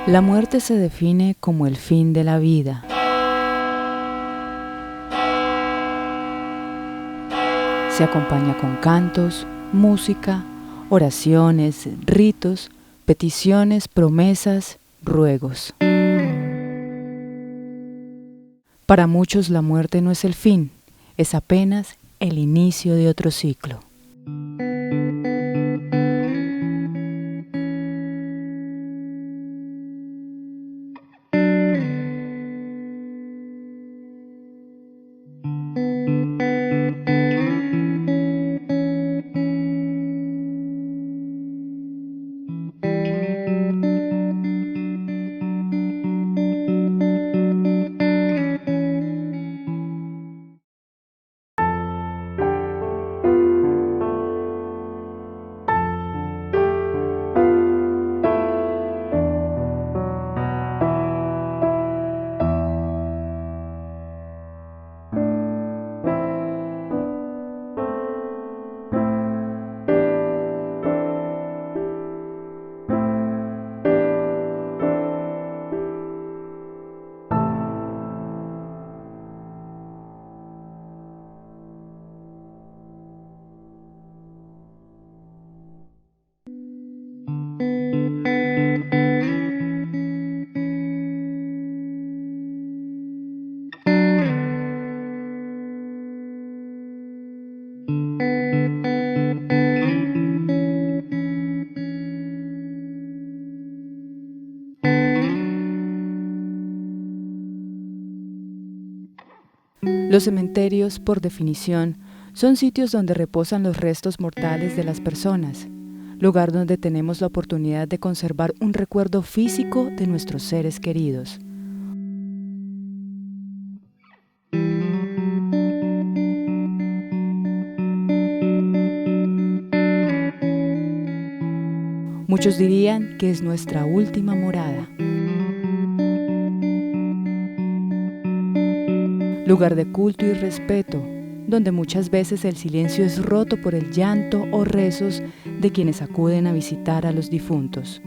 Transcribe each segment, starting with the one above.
La muerte se define como el fin de la vida. Se acompaña con cantos, música, oraciones, ritos, peticiones, promesas, ruegos. Para muchos la muerte no es el fin, es apenas el inicio de otro ciclo. Los cementerios, por definición, son sitios donde reposan los restos mortales de las personas, lugar donde tenemos la oportunidad de conservar un recuerdo físico de nuestros seres queridos. Muchos dirían que es nuestra última morada. Lugar de culto y respeto, donde muchas veces el silencio es roto por el llanto o rezos de quienes acuden a visitar a los difuntos.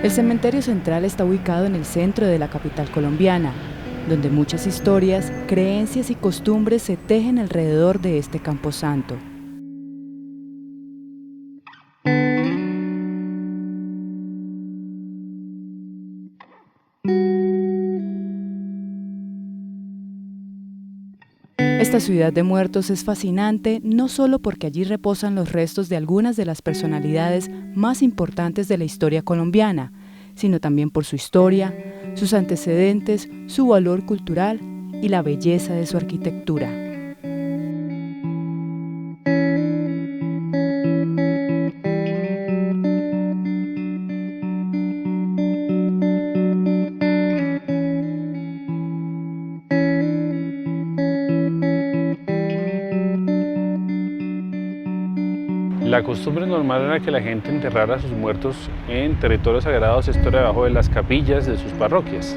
El cementerio central está ubicado en el centro de la capital colombiana, donde muchas historias, creencias y costumbres se tejen alrededor de este camposanto. Esta ciudad de muertos es fascinante no solo porque allí reposan los restos de algunas de las personalidades más importantes de la historia colombiana, sino también por su historia, sus antecedentes, su valor cultural y la belleza de su arquitectura. La costumbre normal era que la gente enterrara a sus muertos en territorios sagrados, esto era debajo de las capillas de sus parroquias.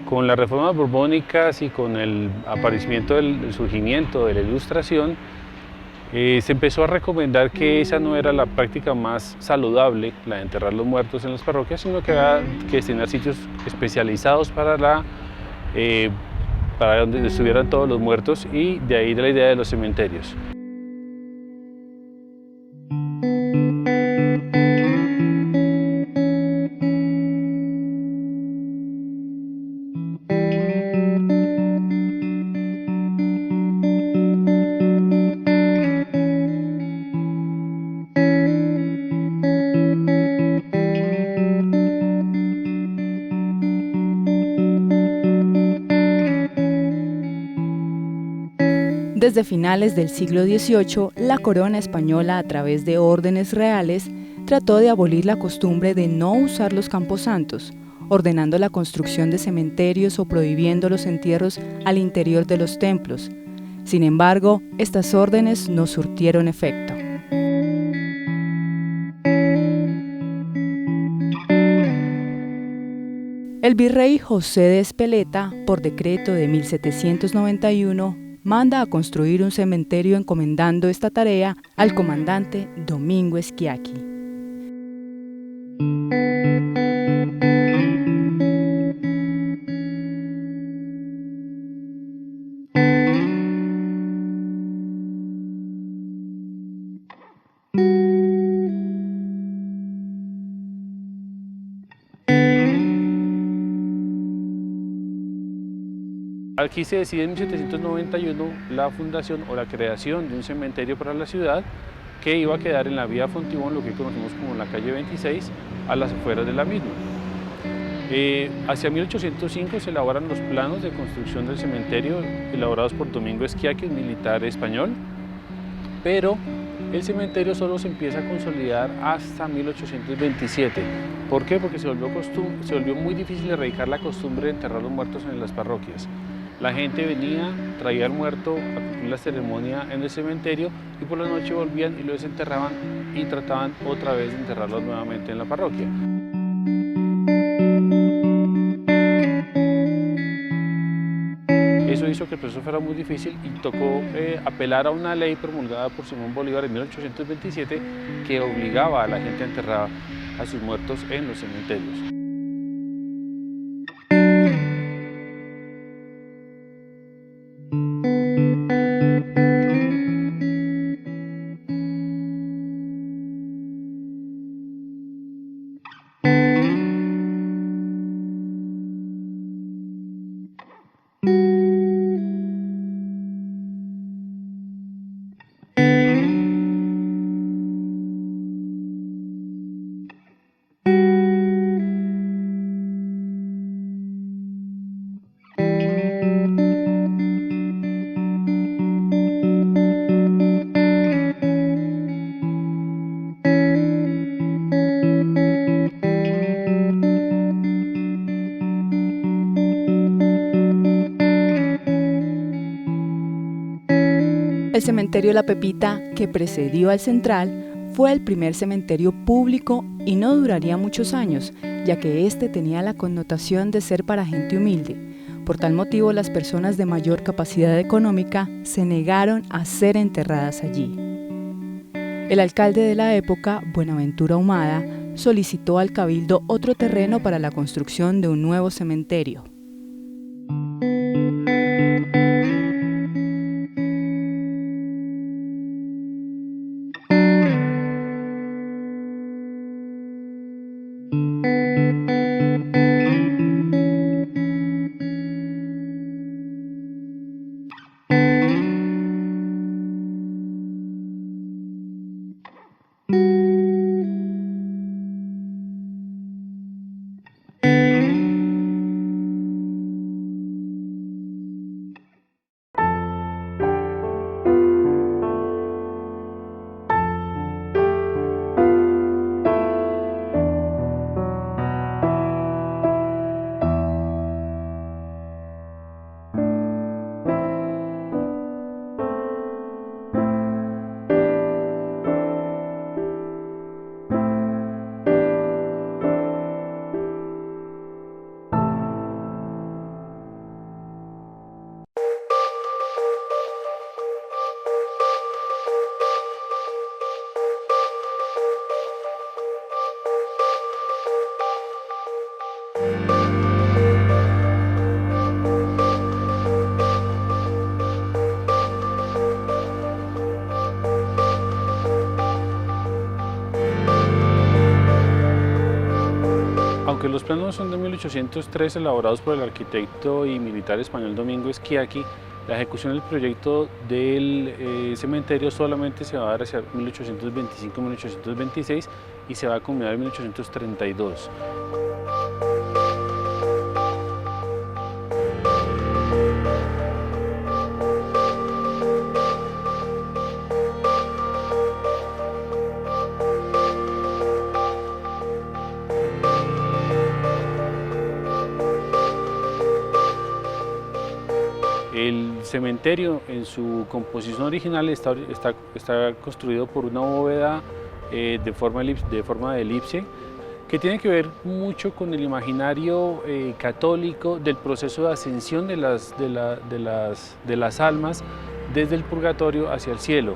Con las reformas borbónicas y con el aparecimiento del surgimiento de la Ilustración, se empezó a recomendar que esa no era la práctica más saludable, la de enterrar los muertos en las parroquias, sino que había que destinar sitios especializados para donde estuvieran todos los muertos, y de ahí de la idea de los cementerios. Desde finales del siglo XVIII, la corona española, a través de órdenes reales, trató de abolir la costumbre de no usar los camposantos, ordenando la construcción de cementerios o prohibiendo los entierros al interior de los templos. Sin embargo, estas órdenes no surtieron efecto. El virrey José de Ezpeleta, por decreto de 1791, manda a construir un cementerio encomendando esta tarea al comandante Domingo Schiacchi. Aquí se decide en 1791 la fundación o la creación de un cementerio para la ciudad que iba a quedar en la vía Fontibón, lo que conocemos como la calle 26, a las afueras de la misma. Hacia 1805 se elaboran los planos de construcción del cementerio elaborados por Domingo Schiacchi, un militar español, pero el cementerio solo se empieza a consolidar hasta 1827. ¿Por qué? Porque se volvió muy difícil erradicar la costumbre de enterrar a los muertos en las parroquias. La gente venía, traía al muerto a cumplir la ceremonia en el cementerio y por la noche volvían y lo desenterraban y trataban otra vez de enterrarlos nuevamente en la parroquia. Eso hizo que el proceso fuera muy difícil y tocó apelar a una ley promulgada por Simón Bolívar en 1827 que obligaba a la gente a enterrar a sus muertos en los cementerios. El cementerio La Pepita, que precedió al Central, fue el primer cementerio público y no duraría muchos años, ya que este tenía la connotación de ser para gente humilde. Por tal motivo, las personas de mayor capacidad económica se negaron a ser enterradas allí. El alcalde de la época, Buenaventura Humada, solicitó al cabildo otro terreno para la construcción de un nuevo cementerio. Aunque los planos son de 1803 elaborados por el arquitecto y militar español Domingo Schiacchi, la ejecución del proyecto del cementerio solamente se va a dar hacia 1825-1826 y se va a culminar en 1832. cementerio en su composición original está construido por una bóveda de forma de elipse, que tiene que ver mucho con el imaginario católico del proceso de ascensión de las almas desde el purgatorio hacia el cielo.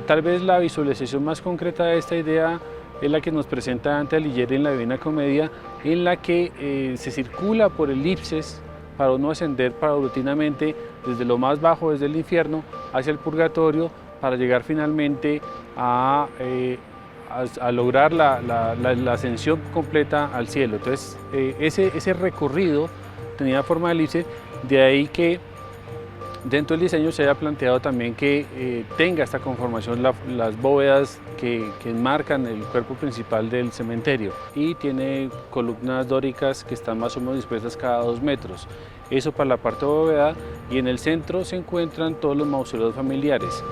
Tal vez la visualización más concreta de esta idea es la que nos presenta Dante Alighieri en la Divina Comedia, en la que se circula por elipses para uno ascender paulatinamente desde lo más bajo, desde el infierno, hacia el purgatorio, para llegar finalmente a lograr la ascensión completa al cielo. Entonces, ese recorrido tenía forma de elipse, de ahí que dentro del diseño se haya planteado también que tenga esta conformación las bóvedas que enmarcan el cuerpo principal del cementerio, y tiene columnas dóricas que están más o menos dispuestas cada 2 metros. Eso para la parte bóveda, y en el centro se encuentran todos los mausoleos familiares.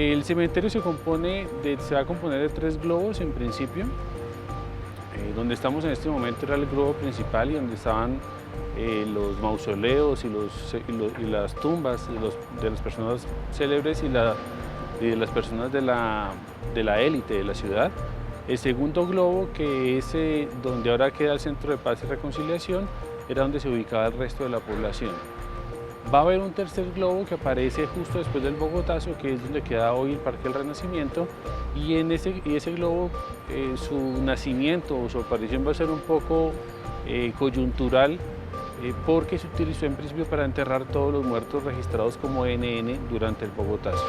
El cementerio se va a componer de 3 globos en principio. Donde estamos en este momento era el globo principal, y donde estaban los mausoleos y las tumbas de las personas célebres y de las personas de la élite de la ciudad. El segundo globo, que es donde ahora queda el Centro de Paz y Reconciliación, era donde se ubicaba el resto de la población. Va a haber un tercer globo que aparece justo después del Bogotazo, que es donde queda hoy el Parque del Renacimiento, y ese globo, su nacimiento o su aparición va a ser un poco coyuntural, porque se utilizó en principio para enterrar todos los muertos registrados como NN durante el Bogotazo.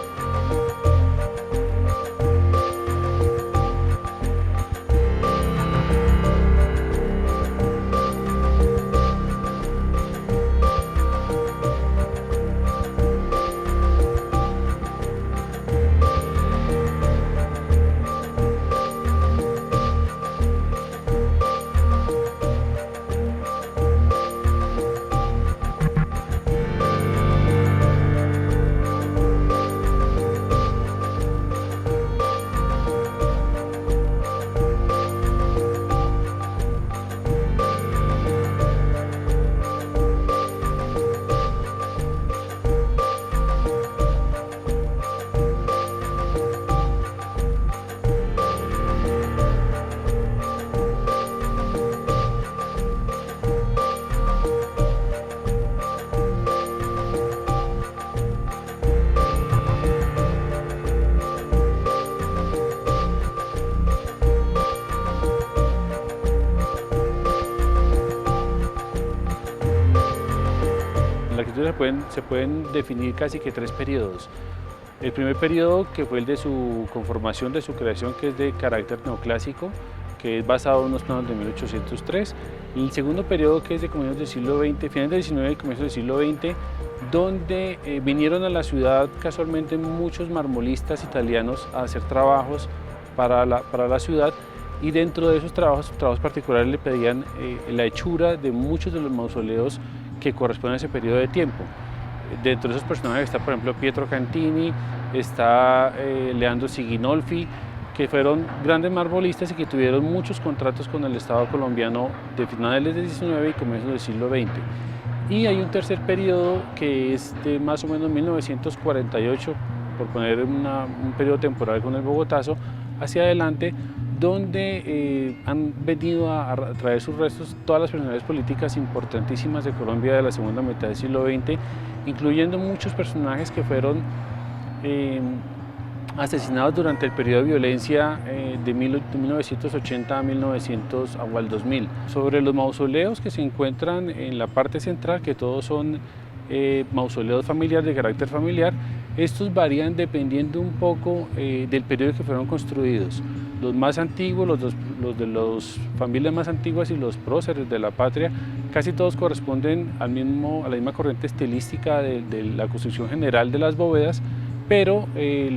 la arquitectura se pueden definir casi que 3 periodos. El primer periodo, que fue el de su conformación, de su creación, que es de carácter neoclásico, que es basado en unos planos de 1803. Y el segundo periodo, que es de comienzos del siglo XX, finales del XIX y comienzos del siglo XX, donde vinieron a la ciudad casualmente muchos marmolistas italianos a hacer trabajos para la ciudad, y dentro de esos trabajos particulares le pedían la hechura de muchos de los mausoleos que corresponden a ese periodo de tiempo. Dentro de esos personajes está, por ejemplo, Pietro Cantini, está Leandro Siginolfi, que fueron grandes marmolistas y que tuvieron muchos contratos con el Estado colombiano de finales del XIX y comienzos del siglo XX. Y hay un tercer periodo que es de más o menos 1948, por poner un periodo temporal con el Bogotazo, hacia adelante, donde han venido a traer sus restos todas las personalidades políticas importantísimas de Colombia de la segunda mitad del siglo XX, incluyendo muchos personajes que fueron asesinados durante el periodo de violencia de 1980 a 1900 o al 2000. Sobre los mausoleos que se encuentran en la parte central, que todos son mausoleos familiares de carácter familiar, estos varían dependiendo un poco del periodo que fueron construidos. Los más antiguos, los de las familias más antiguas y los próceres de la patria, casi todos corresponden a la misma corriente estilística de la construcción general de las bóvedas, pero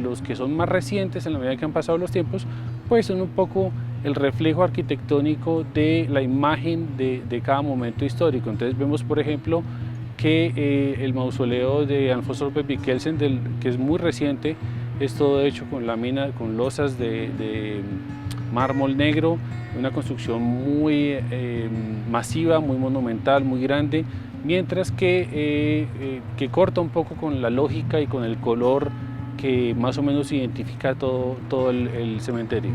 los que son más recientes, en la medida que han pasado los tiempos, pues son un poco el reflejo arquitectónico de la imagen de cada momento histórico. Entonces vemos, por ejemplo, que el mausoleo de Alfonso López Michelsen, que es muy reciente, es todo hecho con lámina, con losas de mármol negro, una construcción muy masiva, muy monumental, muy grande, mientras que corta un poco con la lógica y con el color que más o menos identifica todo el cementerio.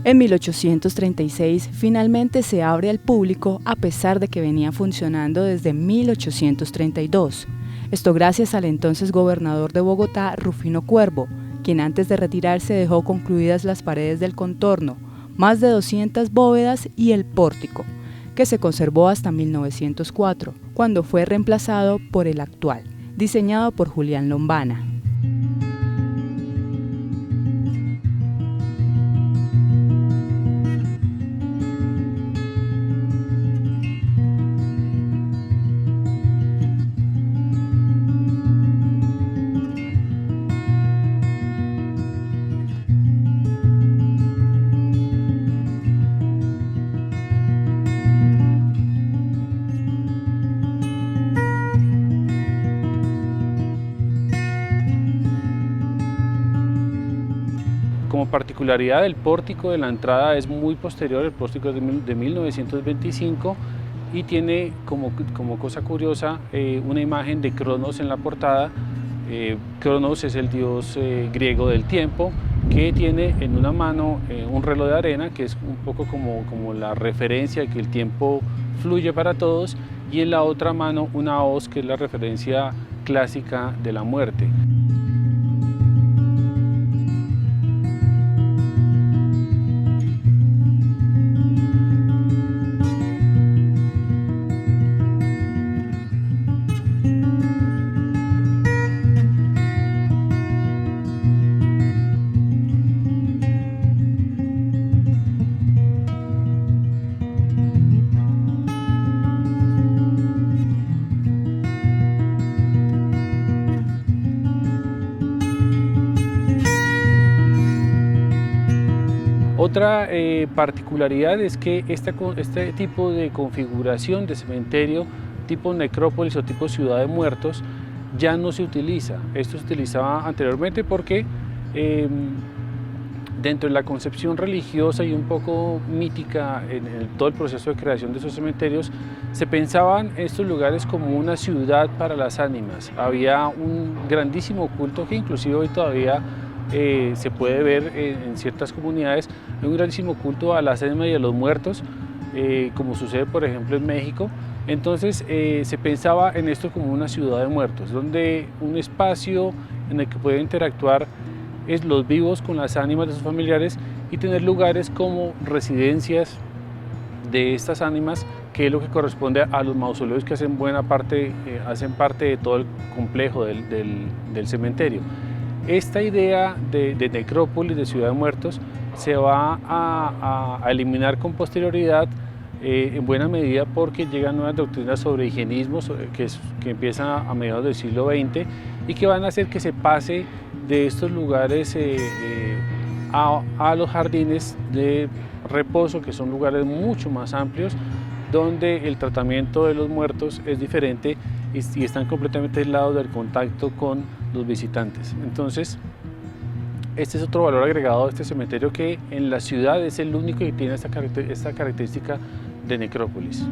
En 1836 finalmente se abre al público a pesar de que venía funcionando desde 1832. Esto gracias al entonces gobernador de Bogotá, Rufino Cuervo, quien antes de retirarse dejó concluidas las paredes del contorno, más de 200 bóvedas y el pórtico, que se conservó hasta 1904, cuando fue reemplazado por el actual, diseñado por Julián Lombana. Como particularidad, el pórtico de la entrada es muy posterior, el pórtico es de 1925 y tiene como cosa curiosa una imagen de Cronos en la portada. Cronos es el dios griego del tiempo, que tiene en una mano un reloj de arena, que es un poco como la referencia de que el tiempo fluye para todos, y en la otra mano una hoz, que es la referencia clásica de la muerte. Otra particularidad es que este tipo de configuración de cementerio, tipo necrópolis o tipo ciudad de muertos, ya no se utiliza. Esto se utilizaba anteriormente porque dentro de la concepción religiosa y un poco mítica en todo el proceso de creación de esos cementerios, se pensaban estos lugares como una ciudad para las ánimas. Había un grandísimo culto que inclusive hoy todavía se puede ver en ciertas comunidades, un grandísimo culto a las ánimas y a los muertos, como sucede por ejemplo en México. Entonces se pensaba en esto como una ciudad de muertos, donde un espacio en el que pueden interactuar los vivos con las ánimas de sus familiares y tener lugares como residencias de estas ánimas, que es lo que corresponde a los mausoleos que hacen hacen parte de todo el complejo del cementerio. Esta idea de necrópolis, de ciudad de muertos, se va a eliminar con posterioridad, en buena medida porque llegan nuevas doctrinas sobre higienismo que empiezan a mediados del siglo XX y que van a hacer que se pase de estos lugares a los jardines de reposo, que son lugares mucho más amplios, donde el tratamiento de los muertos es diferente y están completamente aislados del contacto con los visitantes. Entonces, este es otro valor agregado de este cementerio, que en la ciudad es el único que tiene esta característica de necrópolis.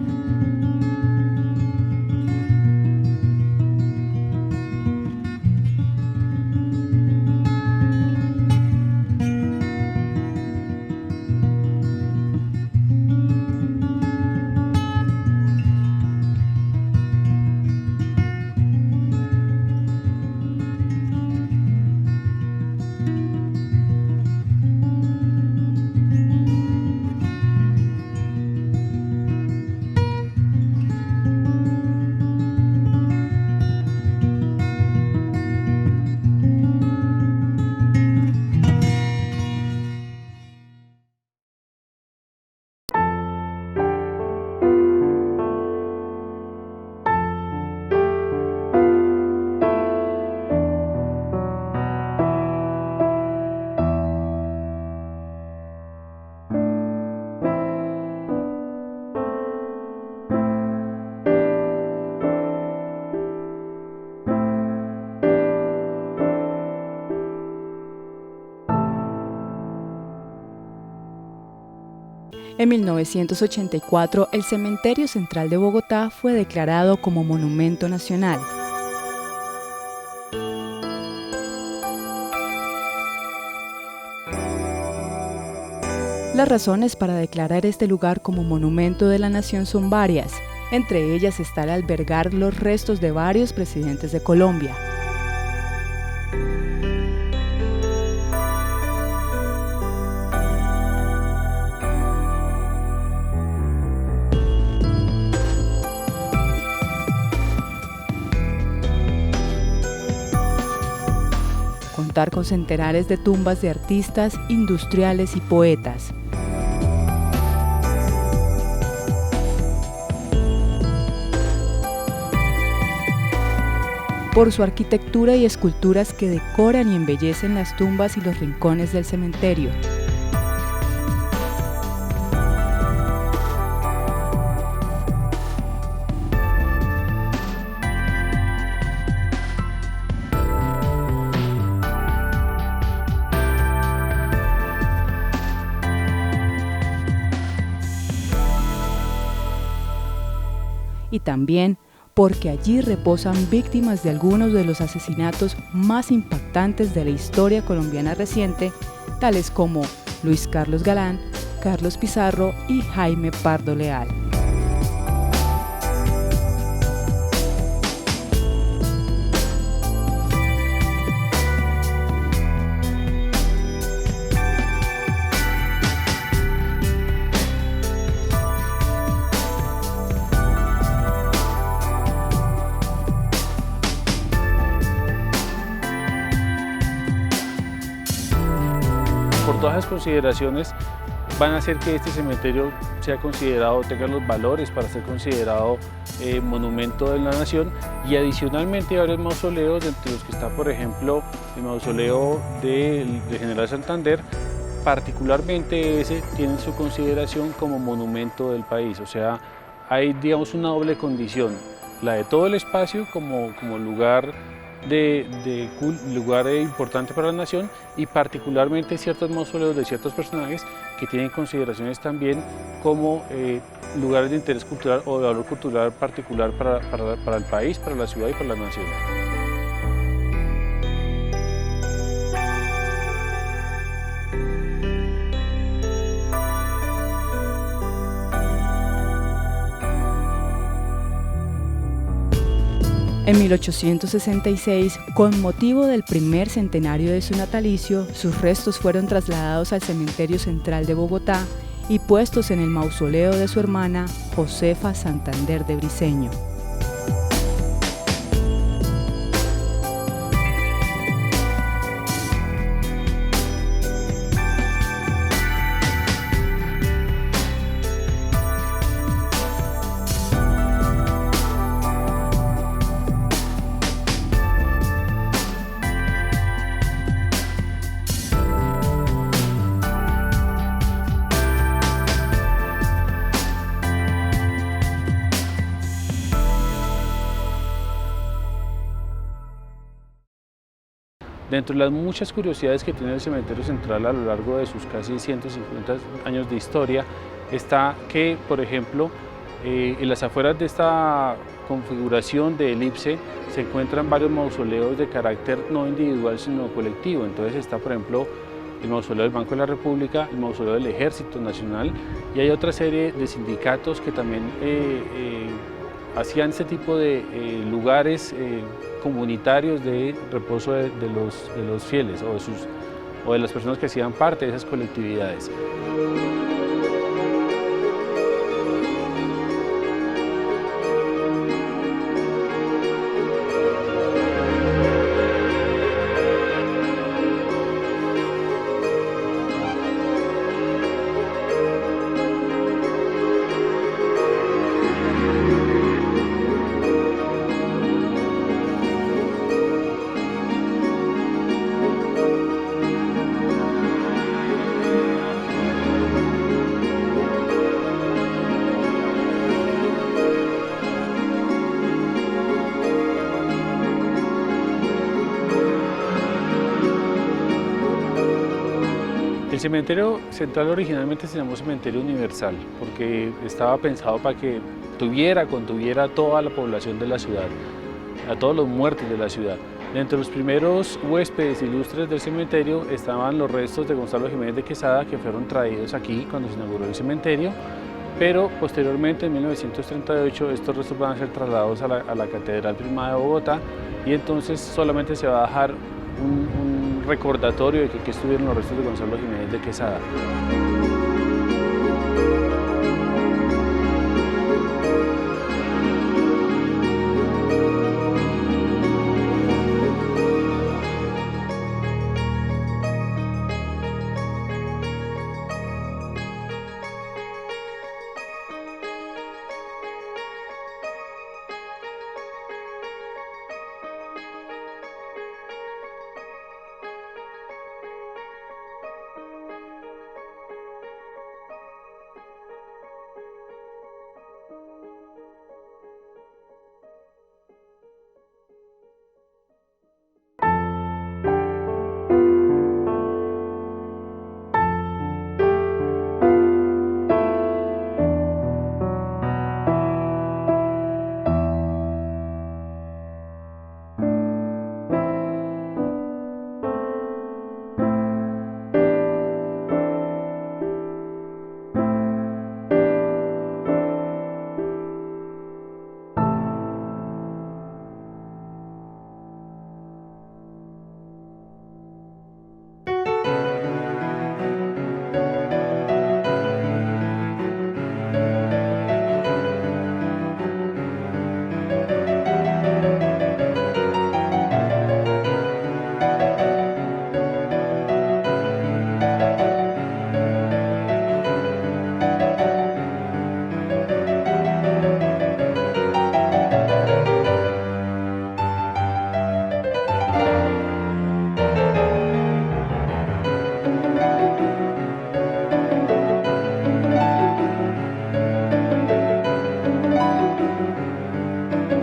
En 1984, el Cementerio Central de Bogotá fue declarado como Monumento Nacional. Las razones para declarar este lugar como Monumento de la Nación son varias. Entre ellas está el albergar los restos de varios presidentes de Colombia. Contar con centenares de tumbas de artistas, industriales y poetas. Por su arquitectura y esculturas que decoran y embellecen las tumbas y los rincones del cementerio. Y también porque allí reposan víctimas de algunos de los asesinatos más impactantes de la historia colombiana reciente, tales como Luis Carlos Galán, Carlos Pizarro y Jaime Pardo Leal. Por todas las consideraciones van a hacer que este cementerio sea considerado, tenga los valores para ser considerado monumento de la nación, y adicionalmente hay varios mausoleos, entre los que está, por ejemplo, el mausoleo del General Santander. Particularmente ese tiene su consideración como monumento del país, o sea, hay, digamos, una doble condición, la de todo el espacio como lugar lugar importante para la nación, y particularmente ciertos mausoleos de ciertos personajes que tienen consideraciones también como lugares de interés cultural o de valor cultural particular para el país, para la ciudad y para la nación. En 1866, con motivo del primer centenario de su natalicio, sus restos fueron trasladados al Cementerio Central de Bogotá y puestos en el mausoleo de su hermana Josefa Santander de Briceño. Dentro de las muchas curiosidades que tiene el cementerio central a lo largo de sus casi 150 años de historia, está que, por ejemplo, en las afueras de esta configuración de elipse se encuentran varios mausoleos de carácter no individual sino colectivo. Entonces está, por ejemplo, el mausoleo del Banco de la República, el mausoleo del Ejército Nacional, y hay otra serie de sindicatos que también hacían este tipo de lugares comunitarios de reposo de los fieles o de las personas que hacían parte de esas colectividades. El cementerio central originalmente se llamó Cementerio Universal porque estaba pensado para que contuviera a toda la población de la ciudad, a todos los muertos de la ciudad. Entre los primeros huéspedes ilustres del cementerio estaban los restos de Gonzalo Jiménez de Quesada, que fueron traídos aquí cuando se inauguró el cementerio, pero posteriormente en 1938 estos restos van a ser trasladados a la Catedral Primada de Bogotá, y entonces solamente se va a dejar un recordatorio de que aquí estuvieron los restos de Gonzalo Jiménez de Quesada.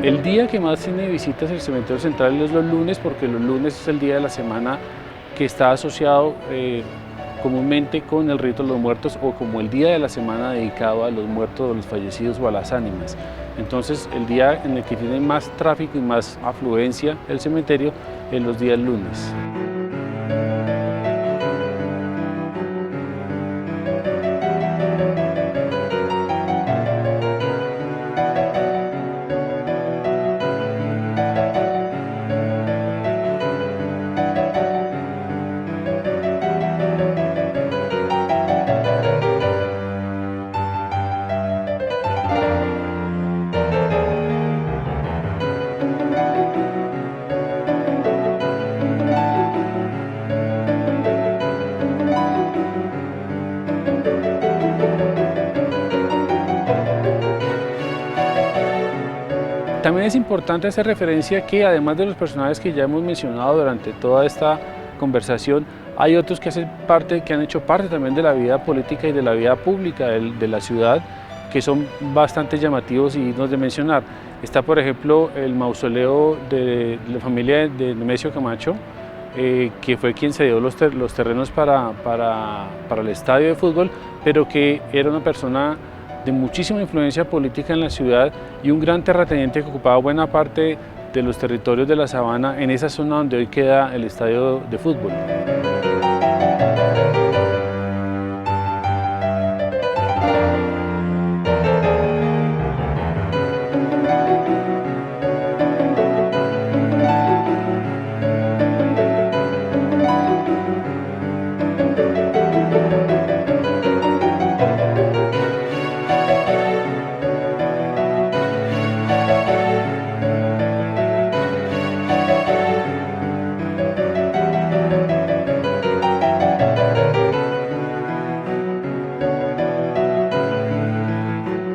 El día que más tiene visitas el cementerio central es los lunes, porque los lunes es el día de la semana que está asociado comúnmente con el rito de los muertos o como el día de la semana dedicado a los muertos o los fallecidos o a las ánimas. Entonces el día en el que tiene más tráfico y más afluencia el cementerio es los días lunes. También es importante hacer referencia que además de los personajes que ya hemos mencionado durante toda esta conversación, hay otros que han hecho parte también de la vida política y de la vida pública de la ciudad, que son bastante llamativos y dignos de mencionar. Está, por ejemplo, el mausoleo de la familia de Nemesio Camacho, que fue quien cedió los terrenos para el estadio de fútbol, pero que era una persona de muchísima influencia política en la ciudad y un gran terrateniente que ocupaba buena parte de los territorios de la sabana en esa zona donde hoy queda el estadio de fútbol.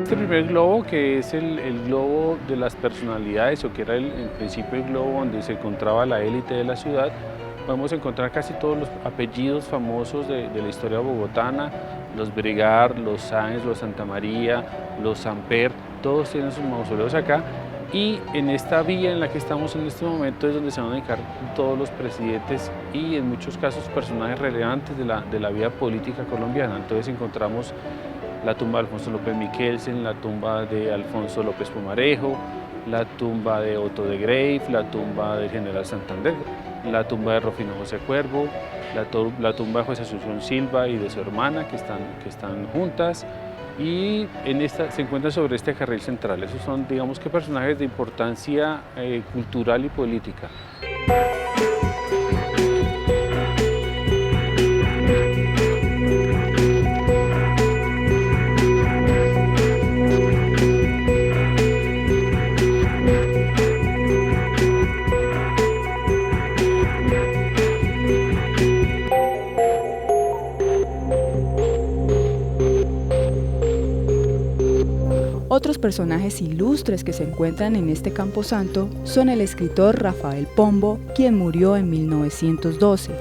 Este primer globo, que es el globo de las personalidades, o que era en principio el globo donde se encontraba la élite de la ciudad, podemos encontrar casi todos los apellidos famosos de la historia bogotana, los Brigar, los Sáenz, los Santamaría, los Samper, todos tienen sus mausoleos acá. Y en esta vía en la que estamos en este momento es donde se van a dedicar todos los presidentes y en muchos casos personajes relevantes de la vida política colombiana. Entonces encontramos la tumba de Alfonso López Michelsen, la tumba de Alfonso López Pumarejo, la tumba de Otto de Greif, la tumba del general Santander, la tumba de Rufino José Cuervo, la tumba de José Asunción Silva y de su hermana que están juntas, y se encuentra sobre este carril central. Esos son, digamos, que personajes de importancia cultural y política. Otros personajes ilustres que se encuentran en este camposanto son el escritor Rafael Pombo, quien murió en 1912.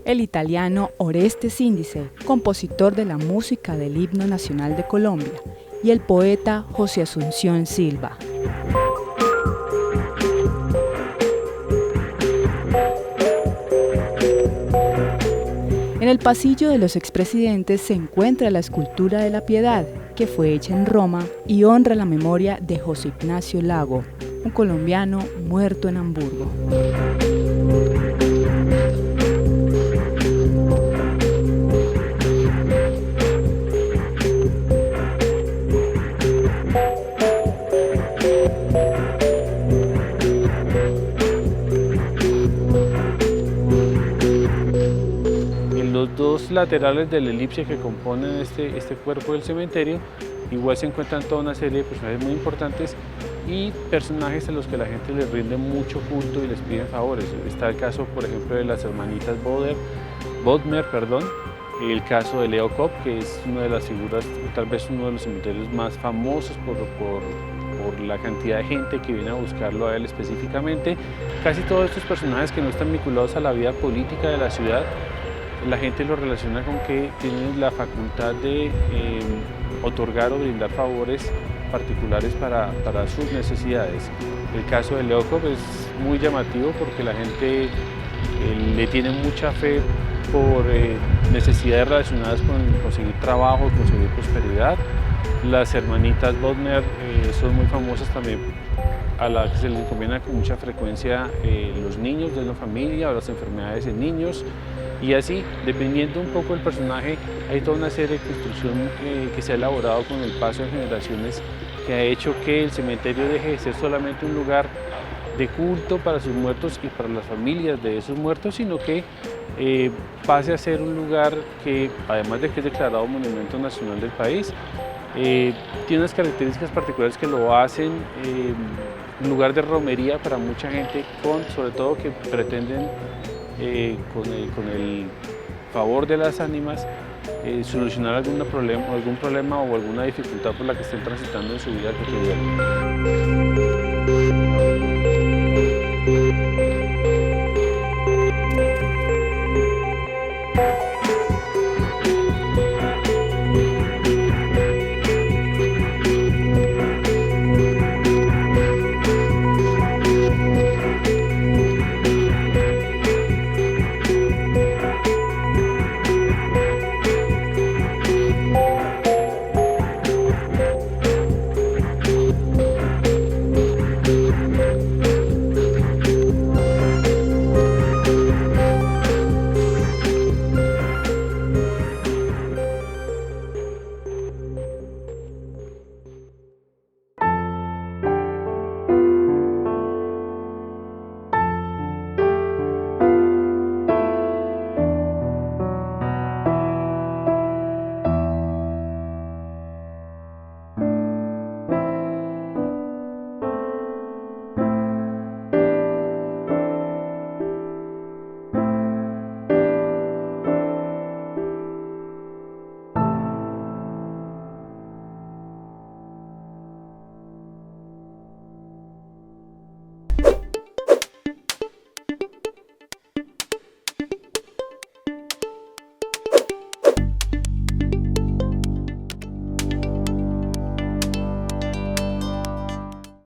El italiano Oreste Síndice, compositor de la música del himno nacional de Colombia, y el poeta José Asunción Silva. En el pasillo de los expresidentes se encuentra la escultura de la Piedad, que fue hecha en Roma y honra la memoria de José Ignacio Lago, un colombiano muerto en Hamburgo. Los dos laterales de la elipse que componen este cuerpo del cementerio, igual se encuentran toda una serie de personajes muy importantes y personajes a los que la gente les rinde mucho culto y les piden favores. Está el caso, por ejemplo, de las hermanitas Bodmer, el caso de Leo Kopp, que es una de las figuras, tal vez uno de los cementerios más famosos por la cantidad de gente que viene a buscarlo a él específicamente. Casi todos estos personajes que no están vinculados a la vida política de la ciudad, la gente lo relaciona con que tienen la facultad de otorgar o brindar favores particulares para sus necesidades. El caso de Leo Kopp es muy llamativo porque la gente le tiene mucha fe por necesidades relacionadas con conseguir trabajo, conseguir prosperidad. Las hermanitas Bodmer son muy famosas también, a las que se les encomienda con mucha frecuencia los niños de una familia o las enfermedades en niños. Y así, dependiendo un poco del personaje, hay toda una serie de construcción que se ha elaborado con el paso de generaciones, que ha hecho que el cementerio deje de ser solamente un lugar de culto para sus muertos y para las familias de esos muertos, sino que pase a ser un lugar que, además de que es declarado Monumento Nacional del país, tiene unas características particulares que lo hacen un lugar de romería para mucha gente, sobre todo que pretenden con el favor de las ánimas solucionar algún problema o alguna dificultad por la que estén transitando en su vida cotidiana.